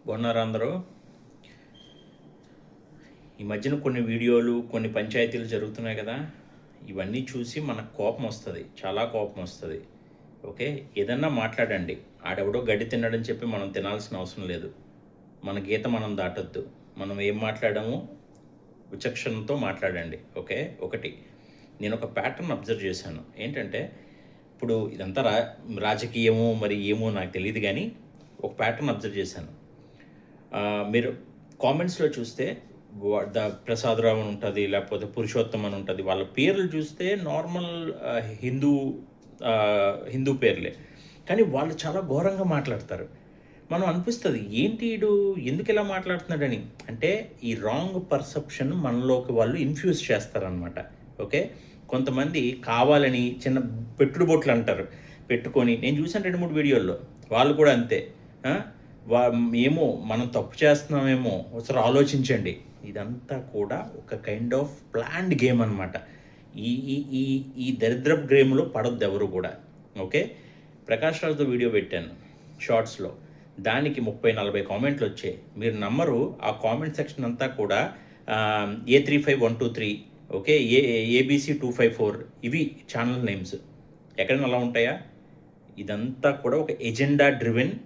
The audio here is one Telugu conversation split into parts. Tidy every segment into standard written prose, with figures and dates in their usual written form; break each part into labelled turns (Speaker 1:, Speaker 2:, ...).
Speaker 1: బాగున్నారా అందరూ? ఈ మధ్యన కొన్ని వీడియోలు, కొన్ని పంచాయతీలు జరుగుతున్నాయి కదా! ఇవన్నీ చూసి మనకు కోపం వస్తుంది, చాలా కోపం వస్తుంది. ఓకే, ఏదన్నా మాట్లాడండి. ఆడెవడో గడ్డి తిన్నాడని చెప్పి మనం తినాల్సిన అవసరం లేదు. మన గీత మనం దాటొద్దు. మనం ఏం మాట్లాడామో విచక్షణతో మాట్లాడండి. ఓకే, ఒకటి నేను ఒక ప్యాటర్న్ అబ్జర్వ్ చేశాను. ఏంటంటే ఇప్పుడు ఇదంతా రాజకీయమో మరి ఏమో నాకు తెలియదు, కానీ ఒక ప్యాటర్న్ అబ్జర్వ్ చేశాను. మీరు కామెంట్స్లో చూస్తే ప్రసాదరావు అని ఉంటుంది, లేకపోతే పురుషోత్తం అని ఉంటుంది. వాళ్ళ పేర్లు చూస్తే నార్మల్ హిందూ హిందూ పేర్లే, కానీ వాళ్ళు చాలా ఘోరంగా మాట్లాడతారు. మనం అనిపిస్తుంది ఏంటి వీడు ఎందుకు ఇలా మాట్లాడుతున్నాడని. అంటే ఈ రాంగ్ పర్సెప్షన్ మనలోకి వాళ్ళు ఇన్ఫ్యూజ్ చేస్తారనమాట. ఓకే, కొంతమంది కావాలని చిన్న పెట్టుడు బొట్లు అంటారు, పెట్టుకొని నేను చూసాను 2-3 వీడియోల్లో. వాళ్ళు కూడా అంతే. ఏమో మనం తప్పు చేస్తున్నామేమో, ఒకసారి ఆలోచించండి. ఇదంతా కూడా ఒక కైండ్ ఆఫ్ ప్లాన్డ్ గేమ్ అనమాట. ఈ ఈ ఈ ఈ దరిద్రపు గేమ్లో పడొద్దు ఎవరు కూడా. ఓకే, ప్రకాష్ రాజ్తో వీడియో పెట్టాను షార్ట్స్లో, దానికి 30-40 కామెంట్లు వచ్చాయి. మీరు నమ్మరు, ఆ కామెంట్ సెక్షన్ అంతా కూడా A35123, ఓకే, ABC254, ఇవి ఛానల్ నేమ్స్. ఎక్కడైనా అలా ఉంటాయా? ఇదంతా కూడా ఒక ఎజెండా డ్రివెన్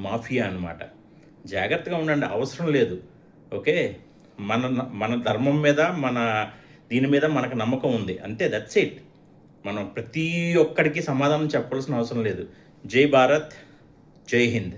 Speaker 1: మాఫియా అనమాట. జాగ్రత్తగా ఉండండి, అవసరం లేదు. ఓకే, మన మన ధర్మం మీద, మన దీని మీద మనకు నమ్మకం ఉంది, అంతే, దట్స్ ఇట్. మనం ప్రతి ఒక్కడికి సమాధానం చెప్పాల్సిన అవసరం లేదు. జై భారత్, జై హింద్.